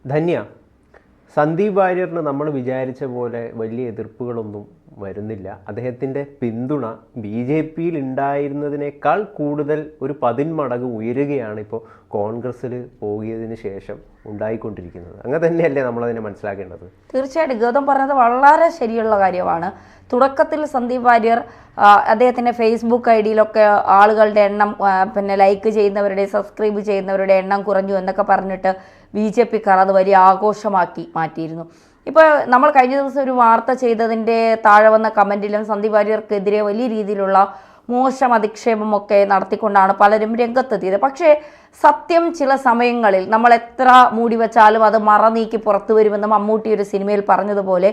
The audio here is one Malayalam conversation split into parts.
ധന്യ, സന്ദീപ് വാര്യറിന് നമ്മൾ വിചാരിച്ച പോലെ വലിയ എതിർപ്പുകളൊന്നും വരുന്നില്ല. അദ്ദേഹത്തിൻ്റെ പിന്തുണ BJPയിൽ ഉണ്ടായിരുന്നതിനേക്കാൾ കൂടുതൽ ഒരു 10 മടങ്ങ് ഉയരുകയാണ് ഇപ്പോൾ കോൺഗ്രസ്സിൽ പോകിയതിന് ശേഷം ഉണ്ടായിക്കൊണ്ടിരിക്കുന്നത്. അങ്ങനെ തന്നെയല്ലേ നമ്മളതിനെ മനസ്സിലാക്കേണ്ടത്? തീർച്ചയായിട്ടും ഗൗതം പറഞ്ഞത് വളരെ ശരിയുള്ള കാര്യമാണ്. തുടക്കത്തിൽ സന്ദീപ് വാര്യർ അദ്ദേഹത്തിൻ്റെ ഫേസ്ബുക്ക് ഐഡിയിലൊക്കെ ആളുകളുടെ എണ്ണം ലൈക്ക് ചെയ്യുന്നവരുടെ സബ്സ്ക്രൈബ് ചെയ്യുന്നവരുടെ എണ്ണം കുറഞ്ഞു എന്നൊക്കെ പറഞ്ഞിട്ട് BJPക്കാർ അത് വലിയ ആഘോഷമാക്കി മാറ്റിയിരുന്നു. ഇപ്പോൾ നമ്മൾ കഴിഞ്ഞ ദിവസം ഒരു വാർത്ത ചെയ്തതിൻ്റെ താഴെ വന്ന കമൻറ്റിലും സന്ദീപ് വാര്യർക്കെതിരെ വലിയ രീതിയിലുള്ള മോശം അധിക്ഷേപമൊക്കെ നടത്തിക്കൊണ്ടാണ് പലരും രംഗത്തെത്തിയത്. പക്ഷേ സത്യം ചില സമയങ്ങളിൽ നമ്മൾ എത്ര മൂടി വച്ചാലും അത് മറനീക്കി പുറത്തു വരുമെന്ന് മമ്മൂട്ടി ഒരു സിനിമയിൽ പറഞ്ഞതുപോലെ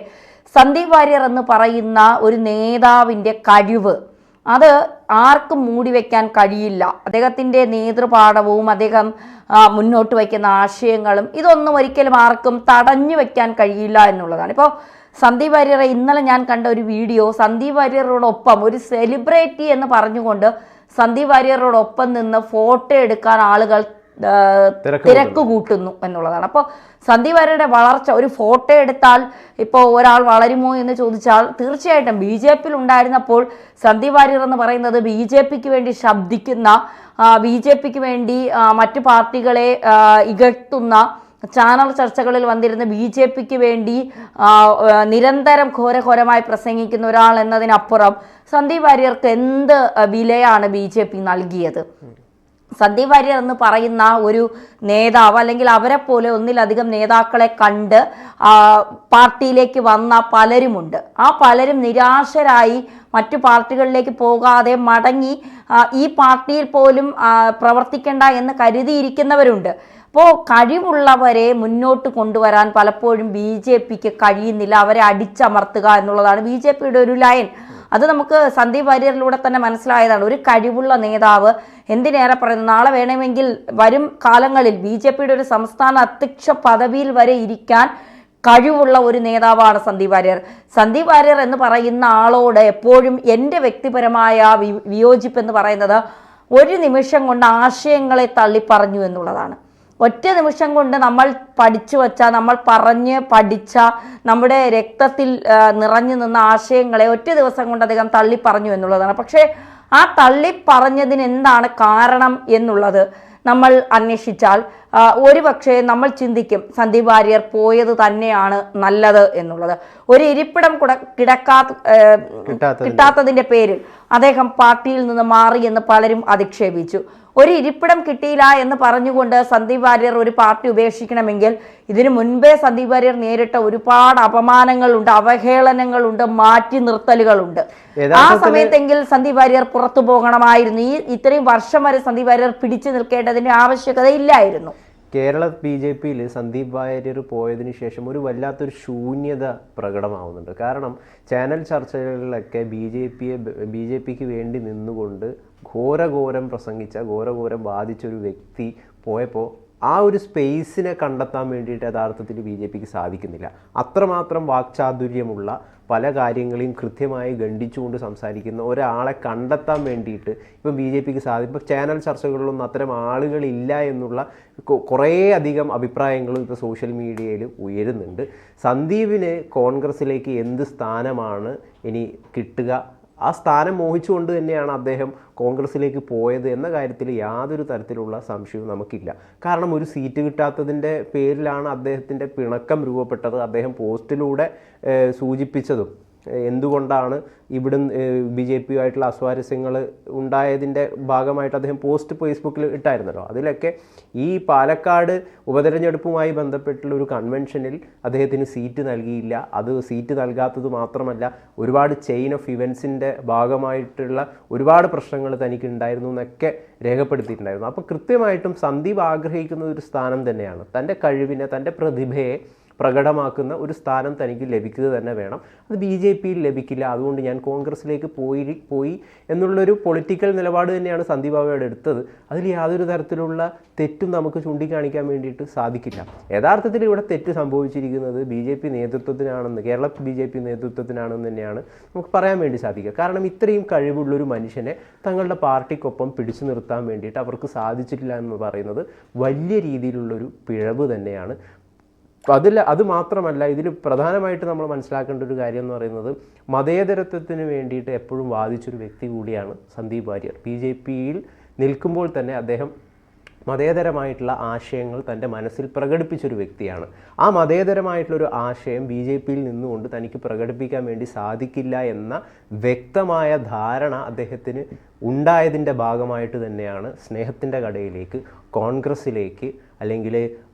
സന്ദീപ് വാര്യർ എന്ന് പറയുന്ന ഒരു നേതാവിൻ്റെ കഴിവ് അത് ആർക്കും മൂടി വയ്ക്കാൻ കഴിയില്ല. അദ്ദേഹത്തിൻ്റെ നേതൃപാഠവും അദ്ദേഹം മുന്നോട്ട് വയ്ക്കുന്ന ആശയങ്ങളും ഇതൊന്നും ഒരിക്കലും ആർക്കും തടഞ്ഞു വയ്ക്കാൻ കഴിയില്ല എന്നുള്ളതാണ്. ഇപ്പോൾ സന്ദീപ് വാര്യറെ ഇന്നലെ ഞാൻ കണ്ട ഒരു വീഡിയോ, സന്ദീപ് വാര്യരോടൊപ്പം ഒരു സെലിബ്രിറ്റി എന്ന് പറഞ്ഞുകൊണ്ട് സന്ദീപ് വാര്യരോടൊപ്പം നിന്ന് ഫോട്ടോ എടുക്കാൻ ആളുകൾ തിരക്ക് കൂട്ടുന്നു എന്നുള്ളതാണ്. അപ്പോൾ സന്ദീപ് വാര്യരുടെ വളർച്ച, ഒരു ഫോട്ടോ എടുത്താൽ ഇപ്പോൾ ഒരാൾ വളരുമോ എന്ന് ചോദിച്ചാൽ തീർച്ചയായിട്ടും BJPയിൽ ഉണ്ടായിരുന്നപ്പോൾ സന്ദീപ് വാര്യർ എന്ന് പറയുന്നത് BJPക്ക് വേണ്ടി ശബ്ദിക്കുന്ന, BJPക്ക് വേണ്ടി മറ്റു പാർട്ടികളെ ഇകഴ്ത്തുന്ന ചാനൽ ചർച്ചകളിൽ വന്നിരുന്ന BJPക്ക് വേണ്ടി നിരന്തരം ഘോരഘോരമായി പ്രസംഗിക്കുന്ന ഒരാൾ എന്നതിനപ്പുറം സന്ദീപ് വാര്യർക്ക് എന്ത് വിലയാണ് BJP നൽകിയത്? സന്ദീപ് വാര്യർ എന്ന് പറയുന്ന ഒരു നേതാവ്, അല്ലെങ്കിൽ അവരെ പോലെ ഒന്നിലധികം നേതാക്കളെ കണ്ട് പാർട്ടിയിലേക്ക് വന്ന പലരുമുണ്ട്. ആ പലരും നിരാശരായി മറ്റു പാർട്ടികളിലേക്ക് പോകാതെ മടങ്ങി ഈ പാർട്ടിയിൽ പോലും പ്രവർത്തിക്കേണ്ട എന്ന് കരുതിയിരിക്കുന്നവരുണ്ട്. അപ്പോൾ കഴിവുള്ളവരെ മുന്നോട്ട് കൊണ്ടുവരാൻ പലപ്പോഴും BJPക്ക് കഴിയുന്നില്ല. അവരെ അടിച്ചമർത്തുക എന്നുള്ളതാണ് BJPയുടെ ഒരു ലൈൻ. അത് നമുക്ക് സന്ദീപ് വാര്യരിലൂടെ തന്നെ മനസ്സിലായതാണ്. ഒരു കഴിവുള്ള നേതാവ്, എന്തിനേറെ പറയുന്നു, നാളെ വേണമെങ്കിൽ വരും കാലങ്ങളിൽ BJPയുടെ ഒരു സംസ്ഥാന അധ്യക്ഷ പദവിയിൽ വരെ ഇരിക്കാൻ കഴിവുള്ള ഒരു നേതാവാണ് സന്ദീപ് വാര്യർ. സന്ദീപ് വാര്യർ എന്ന് പറയുന്ന ആളോട് എപ്പോഴും എൻ്റെ വ്യക്തിപരമായ വിയോജിപ്പ് എന്ന് പറയുന്നത് ഒരു നിമിഷം കൊണ്ട് ആശയങ്ങളെ തള്ളിപ്പറഞ്ഞു എന്നുള്ളതാണ്. ഒറ്റ നിമിഷം കൊണ്ട് നമ്മൾ പഠിച്ചു വച്ച, നമ്മൾ പറഞ്ഞ് പഠിച്ച, നമ്മുടെ രക്തത്തിൽ നിറഞ്ഞു നിന്ന ആശയങ്ങളെ ഒറ്റ ദിവസം കൊണ്ട് അദ്ദേഹം തള്ളിപ്പറഞ്ഞു എന്നുള്ളതാണ്. പക്ഷേ ആ തള്ളിപ്പറഞ്ഞതിന് എന്താണ് കാരണം എന്നുള്ളത് നമ്മൾ അന്വേഷിച്ചാൽ ഒരുപക്ഷെ നമ്മൾ ചിന്തിക്കും സന്ദീപ് വാര്യർ പോയത് തന്നെയാണ് നല്ലത് എന്നുള്ളത്. ഒരു ഇരിപ്പിടം കിട്ടാത്തതിൻ്റെ പേരിൽ അദ്ദേഹം പാർട്ടിയിൽ നിന്ന് മാറി എന്ന് പലരും അധിക്ഷേപിച്ചു. ഒരു ഇരിപ്പിടം കിട്ടിയില്ല എന്ന് പറഞ്ഞുകൊണ്ട് സന്ദീപ് വാര്യർ ഒരു പാർട്ടി ഉപേക്ഷിക്കണമെങ്കിൽ ഇതിനു മുൻപേ സന്ദീപ് വാര്യർ നേരിട്ട ഒരുപാട് അപമാനങ്ങളുണ്ട്, അവഹേളനങ്ങളുണ്ട്, മാറ്റി നിർത്തലുകളുണ്ട്. ആ സമയത്തെങ്കിൽ സന്ദീപ് വാര്യർ പുറത്തു പോകണമായിരുന്നു. ഇത്രയും വർഷം വരെ സന്ദീപ് വാര്യർ പിടിച്ചു നിൽക്കേണ്ടതിന്റെ ആവശ്യകത ഇല്ലായിരുന്നു. കേരള BJPയിൽ സന്ദീപ് വാര്യർ പോയതിനു ശേഷം ഒരു വല്ലാത്തൊരു ശൂന്യത പ്രകടമാവുന്നുണ്ട്. കാരണം ചാനൽ ചർച്ചകളിലൊക്കെ BJPക്ക് വേണ്ടി നിന്നുകൊണ്ട് ഘോരഘോരം പ്രസംഗിച്ച, ഘോരഘോരം ബാധിച്ചൊരു വ്യക്തി പോയപ്പോൾ ആ ഒരു സ്പേസിനെ കണ്ടെത്താൻ വേണ്ടിയിട്ട് യഥാർത്ഥത്തിൽ BJPക്ക് സാധിക്കുന്നില്ല. അത്രമാത്രം വാക്ചാതുര്യമുള്ള, പല കാര്യങ്ങളെയും കൃത്യമായി ഖണ്ഡിച്ചുകൊണ്ട് സംസാരിക്കുന്ന ഒരാളെ കണ്ടെത്താൻ വേണ്ടിയിട്ട് ഇപ്പം BJPക്ക് സാധിക്കും. ഇപ്പം ചാനൽ ചർച്ചകളിലൊന്നും അത്തരം ആളുകളില്ല എന്നുള്ള കുറേ അധികം അഭിപ്രായങ്ങളും ഇപ്പോൾ സോഷ്യൽ മീഡിയയിൽ ഉയരുന്നുണ്ട്. സന്ദീപിന് കോൺഗ്രസ്സിലേക്ക് എന്ത് സ്ഥാനമാണ് ഇനി കിട്ടുക? ആ സ്ഥാനം മോഹിച്ചുകൊണ്ട് തന്നെയാണ് അദ്ദേഹം കോൺഗ്രസ്സിലേക്ക് പോയത് എന്ന കാര്യത്തിൽ യാതൊരു തരത്തിലുള്ള സംശയവും നമുക്കില്ല. കാരണം ഒരു സീറ്റ് കിട്ടാത്തതിൻ്റെ പേരിലാണ് അദ്ദേഹത്തിൻ്റെ പിണക്കം രൂപപ്പെട്ടത്. അദ്ദേഹം പോസ്റ്റിലൂടെ സൂചിപ്പിച്ചതും എന്തുകൊണ്ടാണ് ഇവിടുന്ന് BJPയുമായിട്ടുള്ള അസ്വാരസ്യങ്ങൾ ഉണ്ടായതിൻ്റെ ഭാഗമായിട്ട് അദ്ദേഹം പോസ്റ്റ് ഫേസ്ബുക്കിൽ ഇട്ടായിരുന്നല്ലോ. അതിലൊക്കെ ഈ പാലക്കാട് ഉപതെരഞ്ഞെടുപ്പുമായി ബന്ധപ്പെട്ടുള്ള ഒരു കൺവെൻഷനിൽ അദ്ദേഹത്തിന് സീറ്റ് നൽകിയില്ല. അത് സീറ്റ് നൽകാത്തത് മാത്രമല്ല, ഒരുപാട് ചെയിൻ ഓഫ് ഇവൻസിൻ്റെ ഭാഗമായിട്ടുള്ള ഒരുപാട് പ്രശ്നങ്ങൾ തനിക്ക് ഉണ്ടായിരുന്നു എന്നൊക്കെ രേഖപ്പെടുത്തിയിട്ടുണ്ടായിരുന്നു. അപ്പോൾ കൃത്യമായിട്ടും സന്ദീപ് ആഗ്രഹിക്കുന്ന ഒരു സ്ഥാനം തന്നെയാണ്. തൻ്റെ കഴിവിനെ, തൻ്റെ പ്രതിഭയെ പ്രകടമാക്കുന്ന ഒരു സ്ഥാനം തനിക്ക് ലഭിക്കുക തന്നെ വേണം. അത് BJPയിൽ ലഭിക്കില്ല, അതുകൊണ്ട് ഞാൻ കോൺഗ്രസ്സിലേക്ക് പോയി എന്നുള്ളൊരു പൊളിറ്റിക്കൽ നിലപാട് തന്നെയാണ് സന്ദീപ് ബാബുയോട് എടുത്തത്. അതിൽ യാതൊരു തരത്തിലുള്ള തെറ്റും നമുക്ക് ചൂണ്ടിക്കാണിക്കാൻ വേണ്ടിയിട്ട് സാധിക്കില്ല. യഥാർത്ഥത്തിൽ ഇവിടെ തെറ്റ് സംഭവിച്ചിരിക്കുന്നത് BJP നേതൃത്വത്തിനാണെന്ന്, കേരള BJP നേതൃത്വത്തിനാണെന്ന് തന്നെയാണ് നമുക്ക് പറയാൻ വേണ്ടി സാധിക്കുക. കാരണം ഇത്രയും കഴിവുള്ളൊരു മനുഷ്യനെ തങ്ങളുടെ പാർട്ടിക്കൊപ്പം പിടിച്ചു നിർത്താൻ വേണ്ടിയിട്ട് അവർക്ക് സാധിച്ചിട്ടില്ല എന്ന് പറയുന്നത് വലിയ രീതിയിലുള്ളൊരു പിഴവ് തന്നെയാണ്. അത് മാത്രമല്ല, ഇതിൽ പ്രധാനമായിട്ട് നമ്മൾ മനസ്സിലാക്കേണ്ട ഒരു കാര്യം എന്ന് പറയുന്നത്, മതേതരത്വത്തിന് വേണ്ടിയിട്ട് എപ്പോഴും വാദിച്ചൊരു വ്യക്തി കൂടിയാണ് സന്ദീപ് വാര്യർ. BJPയിൽ നിൽക്കുമ്പോൾ തന്നെ അദ്ദേഹം മതേതരമായിട്ടുള്ള ആശയങ്ങൾ തൻ്റെ മനസ്സിൽ പ്രകടിപ്പിച്ചൊരു വ്യക്തിയാണ്. ആ മതേതരമായിട്ടുള്ളൊരു ആശയം BJPയിൽ നിന്നുകൊണ്ട് തനിക്ക് പ്രകടിപ്പിക്കാൻ വേണ്ടി സാധിക്കില്ല എന്ന വ്യക്തമായ ധാരണ അദ്ദേഹത്തിന് ഉണ്ടായതിൻ്റെ ഭാഗമായിട്ട് തന്നെയാണ് സ്നേഹത്തിൻ്റെ കടയിലേക്ക്, കോൺഗ്രസ്സിലേക്ക്, അല്ലെങ്കിൽ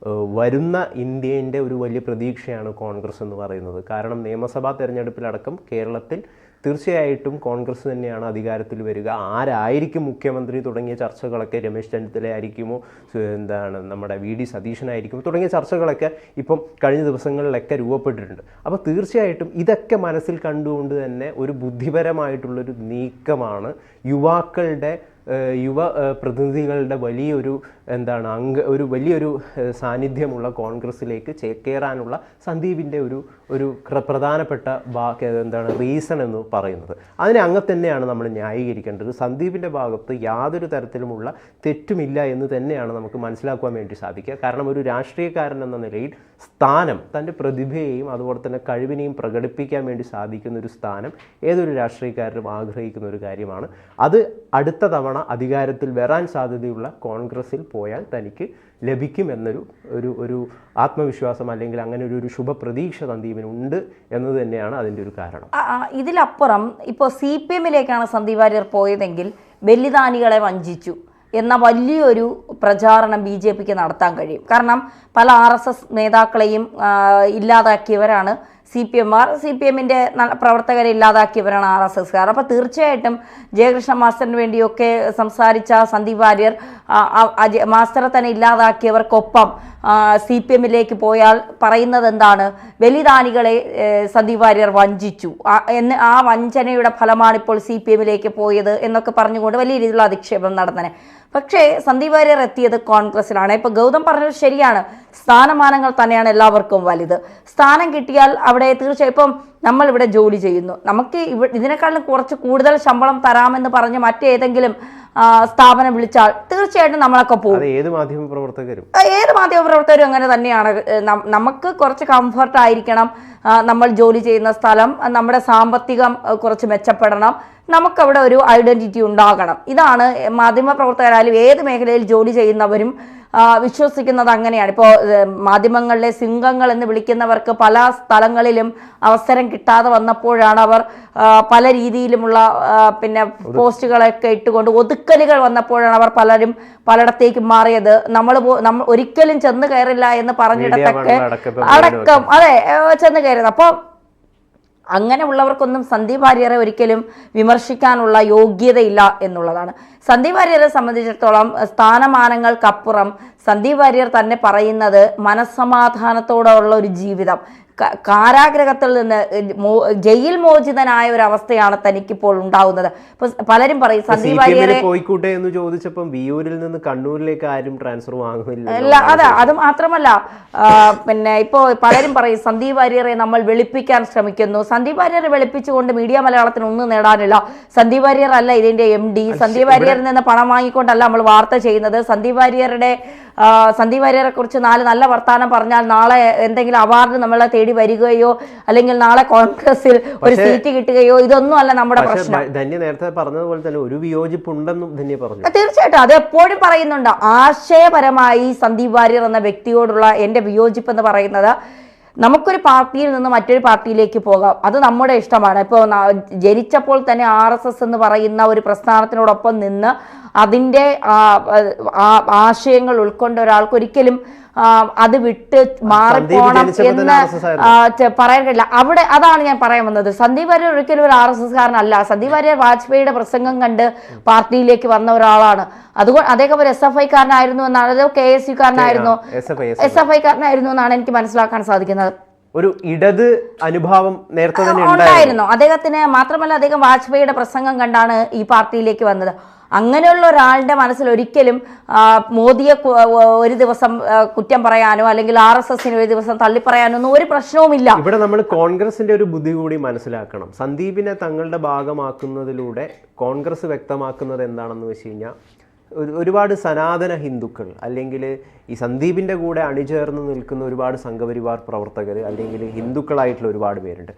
വരുന്ന ഇന്ത്യൻ്റെ ഒരു വലിയ പ്രതീക്ഷയാണ് കോൺഗ്രസ് എന്ന് പറയുന്നത്. കാരണം നിയമസഭാ തെരഞ്ഞെടുപ്പിലടക്കം കേരളത്തിൽ തീർച്ചയായിട്ടും കോൺഗ്രസ് തന്നെയാണ് അധികാരത്തിൽ വരിക. ആരായിരിക്കും മുഖ്യമന്ത്രി തുടങ്ങിയ ചർച്ചകളൊക്കെ, രമേശ് ചെന്നിത്തല ആയിരിക്കുമോ, നമ്മുടെ VD സതീശനായിരിക്കുമോ തുടങ്ങിയ ചർച്ചകളൊക്കെ ഇപ്പം കഴിഞ്ഞ ദിവസങ്ങളിലൊക്കെ രൂപപ്പെട്ടിട്ടുണ്ട്. അപ്പോൾ തീർച്ചയായിട്ടും ഇതൊക്കെ മനസ്സിൽ കണ്ടുകൊണ്ട് തന്നെ ഒരു ബുദ്ധിപരമായിട്ടുള്ളൊരു നീക്കമാണ് യുവാക്കളുടെ യുവ പ്രതിനിധികളുടെ വലിയൊരു ഒരു വലിയൊരു സാന്നിധ്യമുള്ള കോൺഗ്രസ്സിലേക്ക് ചേക്കേറാനുള്ള സന്ദീപിൻ്റെ ഒരു പ്രധാനപ്പെട്ട റീസൺ എന്ന് പറയുന്നത്. അതിനെ അങ്ങ് തന്നെയാണ് നമ്മൾ ന്യായീകരിക്കേണ്ടത്. സന്ദീപിൻ്റെ ഭാഗത്ത് യാതൊരു തരത്തിലുമുള്ള തെറ്റുമില്ല എന്ന് തന്നെയാണ് നമുക്ക് മനസ്സിലാക്കുവാൻ വേണ്ടി സാധിക്കുക. കാരണം ഒരു രാഷ്ട്രീയക്കാരൻ എന്ന നിലയിൽ സ്ഥാനം, തൻ്റെ പ്രതിഭയെയും അതുപോലെ തന്നെ കഴിവിനെയും പ്രകടിപ്പിക്കാൻ വേണ്ടി സാധിക്കുന്ന ഒരു സ്ഥാനം ഏതൊരു രാഷ്ട്രീയക്കാരനും ആഗ്രഹിക്കുന്ന ഒരു കാര്യമാണ്. അത് അടുത്ത തവണ അധികാരത്തിൽ വരാൻ സാധ്യതയുള്ള കോൺഗ്രസ്സിൽ പോയാൽ തനിക്ക് ലഭിക്കുമെന്നൊരു ഒരു ആത്മവിശ്വാസം, അല്ലെങ്കിൽ അങ്ങനെ ഒരു ശുഭപ്രതീക്ഷ സന്ദീപിനുണ്ട് എന്നത് തന്നെയാണ് അതിൻ്റെ ഒരു കാരണം. ഇതിലപ്പുറം ഇപ്പോൾ CPMലേക്കാണ് സന്ദീപ് വാര്യർ പോയതെങ്കിൽ ബലിദാനികളെ വഞ്ചിച്ചു എന്ന വലിയൊരു പ്രചാരണം BJPക്ക് നടത്താൻ കഴിയും. കാരണം പല RSS നേതാക്കളെയും ഇല്ലാതാക്കിയവരാണ് CPMമാർ, CPMൻ്റെ പ്രവർത്തകരെ ഇല്ലാതാക്കിയവരാണ് RSSകാർ. അപ്പോൾ തീർച്ചയായിട്ടും ജയകൃഷ്ണ മാസ്റ്ററിന് വേണ്ടിയൊക്കെ സംസാരിച്ച സന്ദീപ് വാര്യർ മാസ്റ്ററെ തന്നെ ഇല്ലാതാക്കിയവർക്കൊപ്പം CPMലേക്ക് പോയാൽ പറയുന്നത് എന്താണ്? ബലിദാനികളെ സന്ദീപ് വാര്യർ വഞ്ചിച്ചു, ആ വഞ്ചനയുടെ ഫലമാണ് ഇപ്പോൾ CPMലേക്ക് പോയത് എന്നൊക്കെ പറഞ്ഞുകൊണ്ട് വലിയ രീതിയിലുള്ള അധിക്ഷേപം നടന്നനെ. പക്ഷേ സന്ദീപ് വാര്യർ എത്തിയത് കോൺഗ്രസ്സിലാണ്. ഇപ്പോൾ ഗൗതം പറഞ്ഞത് ശരിയാണ്, സ്ഥാനമാനങ്ങൾ തന്നെയാണ് എല്ലാവർക്കും വലുത്. സ്ഥാനം കിട്ടിയാൽ അവിടെ തീർച്ചയായും ഇപ്പം നമ്മളിവിടെ ജോലി ചെയ്യുന്നു, നമുക്ക് ഇതിനേക്കാളും കുറച്ച് കൂടുതൽ ശമ്പളം തരാമെന്ന് പറഞ്ഞ് മറ്റേതെങ്കിലും സ്ഥാപനം വിളിച്ചാൽ തീർച്ചയായിട്ടും നമ്മളൊക്കെ പോകും. ഏത് മാധ്യമപ്രവർത്തകരും അങ്ങനെ തന്നെയാണ്. നമുക്ക് കുറച്ച് കംഫർട്ട് ആയിരിക്കണം നമ്മൾ ജോലി ചെയ്യുന്ന സ്ഥലം, നമ്മുടെ സാമ്പത്തികം കുറച്ച് മെച്ചപ്പെടണം, നമുക്കവിടെ ഒരു ഐഡന്റിറ്റി ഉണ്ടാകണം. ഇതാണ് മാധ്യമപ്രവർത്തകരായാലും ഏത് മേഖലയിൽ ജോലി ചെയ്യുന്നവരും വിശ്വസിക്കുന്നത് അങ്ങനെയാണ്. ഇപ്പോൾ മാധ്യമങ്ങളിലെ സിംഹങ്ങൾ എന്ന് വിളിക്കുന്നവർക്ക് പല സ്ഥലങ്ങളിലും അവസരം കിട്ടാതെ വന്നപ്പോഴാണ് അവർ പല രീതിയിലുമുള്ള പോസ്റ്റുകളൊക്കെ ഇട്ടുകൊണ്ട് ഒതുക്കലുകൾ വന്നപ്പോഴാണ് അവർ പലയിടത്തേക്കും മാറിയത്. നമ്മൾ ഒരിക്കലും ചെന്ന് കയറില്ല എന്ന് പറഞ്ഞിടത്തൊക്കെ അടക്കം ചെന്ന് കയറിയത്. അപ്പോൾ അങ്ങനെയുള്ളവർക്കൊന്നും സന്ദീപ് വാര്യരെ ഒരിക്കലും വിമർശിക്കാനുള്ള യോഗ്യതയില്ല എന്നുള്ളതാണ്. സന്ദീപ് വാര്യരെ സംബന്ധിച്ചിടത്തോളം സ്ഥാനമാനങ്ങൾക്കപ്പുറം സന്ദീപ് വാര്യർ തന്നെ പറയുന്നത് മനസ്സമാധാനത്തോടെയുള്ള ഒരു ജീവിതം, കാരാഗ്രഹത്തിൽ നിന്ന് ജയിൽ മോചിതനായ ഒരു അവസ്ഥയാണ് തനിക്കിപ്പോൾ ഉണ്ടാകുന്നത്. ഇപ്പൊ പലരും പറയും സന്ദീപ് വാര്യരെ പോയിക്കൂട്ടെ എന്ന് ചോദിച്ചപ്പോൾ വിയൂരിൽ നിന്ന് കണ്ണൂരിലേക്ക് ആരും ട്രാൻസ്ഫർ വാങ്ങുന്നില്ല. അതെ, അത് മാത്രമല്ല ഇപ്പോ പലരും പറയും സന്ദീപ് വാര്യരെ നമ്മൾ വെളുപ്പിക്കാൻ ശ്രമിക്കുന്നു. സന്ദീപ് വാര്യരെ വെളുപ്പിച്ചുകൊണ്ട് മീഡിയ മലയാളത്തിന് ഒന്നും നേടാനില്ല. സന്ദീപ് വാര്യർ അല്ല ഇതിന്റെ MD. സന്ദീപ് വാര്യറിൽ നിന്ന് പണം വാങ്ങിക്കൊണ്ടല്ല നമ്മൾ വാർത്ത ചെയ്യുന്നത്. സന്ദീപ് വാര്യരെ കുറിച്ച് 4 നല്ല വർത്താനം പറഞ്ഞാൽ നാളെ എന്തെങ്കിലും അവാർഡ് നമ്മളെ തേടി വരികയോ അല്ലെങ്കിൽ നാളെ കോൺഗ്രസിൽ ഒരു സീറ്റ് കിട്ടുകയോ ഇതൊന്നും അല്ല നമ്മുടെ പ്രശ്നം. ധന്യ നേരത്തെ പറഞ്ഞതുപോലെ തന്നെ ഒരു വിയോജിപ്പുണ്ടെന്നും ധന്യ പറഞ്ഞു. തീർച്ചയായിട്ടും അത് എപ്പോഴും പറയുന്നുണ്ട്. ആശയപരമായി സന്ദീപ് വാര്യർ എന്ന വ്യക്തിയോടുള്ള എൻ്റെ വിയോജിപ്പ് എന്ന് പറയുന്നത്, നമുക്കൊരു പാർട്ടിയിൽ നിന്ന് മറ്റൊരു പാർട്ടിയിലേക്ക് പോകാം, അത് നമ്മുടെ ഇഷ്ടമാണ്. ഇപ്പോൾ ജനിച്ചപ്പോൾ തന്നെ RSS എന്ന് പറയുന്ന ഒരു പ്രസ്ഥാനത്തിനോടൊപ്പം നിന്ന് അതിൻ്റെ ആശയങ്ങൾ ഉൾക്കൊണ്ട ഒരാൾക്ക് ഒരിക്കലും അത് വിട്ട് മാറിപ്പോണം എന്ന് പറയാൻ കഴിയില്ല. അതാണ് ഞാൻ പറയാൻ വന്നത്. സന്ദീപ് വാര്യർ ഒരിക്കലും ഒരു RSSകാരനല്ല. സന്ദീപ് വാര്യർ വാജ്പേയിയുടെ പ്രസംഗം കണ്ട് പാർട്ടിയിലേക്ക് വന്ന ഒരാളാണ്. അതുകൊണ്ട് അദ്ദേഹം ഒരു SFI-കാരനായിരുന്നു എന്നാണ്, അതോ KSU-കാരനായിരുന്നു, SFI-കാരനായിരുന്നു എന്നാണ് എനിക്ക് മനസ്സിലാക്കാൻ സാധിക്കുന്നത്. ഒരു ഇടത് അനുഭാവം നേരത്തെ തന്നെ ഉണ്ടായിരുന്നു അദ്ദേഹത്തിന്. മാത്രമല്ല അദ്ദേഹം വാജ്പേയിയുടെ പ്രസംഗം കണ്ടാണ് ഈ പാർട്ടിയിലേക്ക് വന്നത്. അങ്ങനെയുള്ള ഒരാളുടെ മനസ്സിൽ ഒരിക്കലും മോദിയെ ഒരു ദിവസം കുറ്റം പറയാനോ അല്ലെങ്കിൽ RSSനെ ഒരു ദിവസം തള്ളിപ്പറയാനോ ഒന്നും ഒരു പ്രശ്നവുമില്ല. ഇവിടെ നമ്മൾ കോൺഗ്രസിന്റെ ഒരു ബുദ്ധി കൂടി മനസ്സിലാക്കണം. സന്ദീപിനെ തങ്ങളുടെ ഭാഗമാക്കുന്നതിലൂടെ കോൺഗ്രസ് വ്യക്തമാക്കുന്നത് എന്താണെന്ന് വെച്ച് കഴിഞ്ഞാൽ, ഒരുപാട് സനാതന ഹിന്ദുക്കൾ അല്ലെങ്കിൽ ഈ സന്ദീപിൻ്റെ കൂടെ അണിചേർന്ന് നിൽക്കുന്ന ഒരുപാട് സംഘപരിവാർ പ്രവർത്തകർ അല്ലെങ്കിൽ ഹിന്ദുക്കളായിട്ടുള്ള ഒരുപാട് പേരുണ്ട്.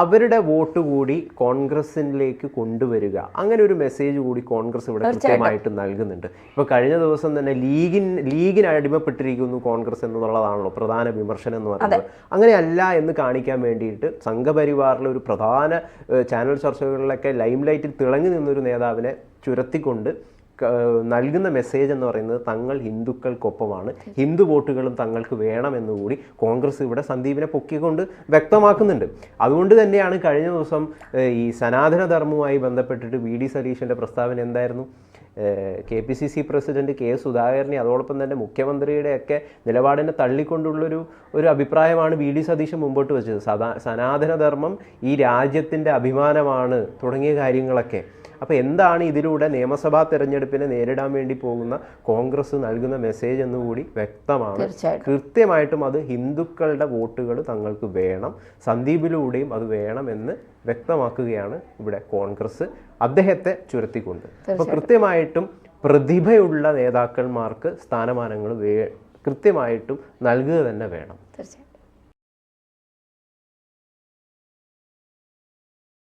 അവരുടെ വോട്ട് കൂടി കോൺഗ്രസിലേക്ക് കൊണ്ടുവരിക, അങ്ങനെ ഒരു മെസ്സേജ് കൂടി കോൺഗ്രസ് ഇവിടെ കൃത്യമായിട്ട് നൽകുന്നുണ്ട്. ഇപ്പോൾ കഴിഞ്ഞ ദിവസം തന്നെ ലീഗിന് അടിമപ്പെട്ടിരിക്കുന്നു കോൺഗ്രസ് എന്നുള്ളതാണല്ലോ പ്രധാന വിമർശനം എന്ന് പറയുന്നത്. അങ്ങനെയല്ല എന്ന് കാണിക്കാൻ വേണ്ടിയിട്ട് സംഘപരിവാറിലെ ഒരു പ്രധാന ചാനൽ ചർച്ചകളിലൊക്കെ ലൈം ലൈറ്റിൽ തിളങ്ങി നിന്നൊരു നേതാവിനെ ചുരത്തിക്കൊണ്ട് നൽകുന്ന മെസ്സേജ് എന്ന് പറയുന്നത് തങ്ങൾ ഹിന്ദുക്കൾക്കൊപ്പമാണ്, ഹിന്ദു വോട്ടുകളും തങ്ങൾക്ക് വേണമെന്നുകൂടി കോൺഗ്രസ് ഇവിടെ സന്ദീപിനെ പൊക്കിക്കൊണ്ട് വ്യക്തമാക്കുന്നുണ്ട്. അതുകൊണ്ട് തന്നെയാണ് കഴിഞ്ഞ ദിവസം ഈ സനാതനധർമ്മവുമായി ബന്ധപ്പെട്ടിട്ട് വി.ഡി. സതീശൻ്റെ പ്രസ്താവന എന്തായിരുന്നു? KPCC president K. സുധാകരനെ അതോടൊപ്പം തന്നെ മുഖ്യമന്ത്രിയുടെയൊക്കെ നിലപാടിനെ തള്ളിക്കൊണ്ടുള്ളൊരു അഭിപ്രായമാണ് വി.ഡി. സതീശൻ മുമ്പോട്ട് വെച്ചത്. സനാതനധർമ്മം ഈ രാജ്യത്തിൻ്റെ അഭിമാനമാണ് തുടങ്ങിയ കാര്യങ്ങളൊക്കെ. അപ്പോൾ എന്താണ് ഇതിലൂടെ നിയമസഭാ തെരഞ്ഞെടുപ്പിനെ നേരിടാൻ വേണ്ടി പോകുന്ന കോൺഗ്രസ് നൽകുന്ന മെസ്സേജ് എന്നുകൂടി വ്യക്തമാണ്. കൃത്യമായിട്ടും അത് ഹിന്ദുക്കളുടെ വോട്ടുകൾ തങ്ങൾക്ക് വേണം, സന്ദീപിലൂടെയും അത് വേണമെന്ന് വ്യക്തമാക്കുകയാണ് ഇവിടെ കോൺഗ്രസ് അദ്ദേഹത്തെ ചുരത്തിക്കൊണ്ട്. അപ്പോൾ കൃത്യമായിട്ടും പ്രതിഭയുള്ള നേതാക്കന്മാർക്ക് സ്ഥാനമാനങ്ങൾ കൃത്യമായിട്ടും നൽകുക തന്നെ വേണം.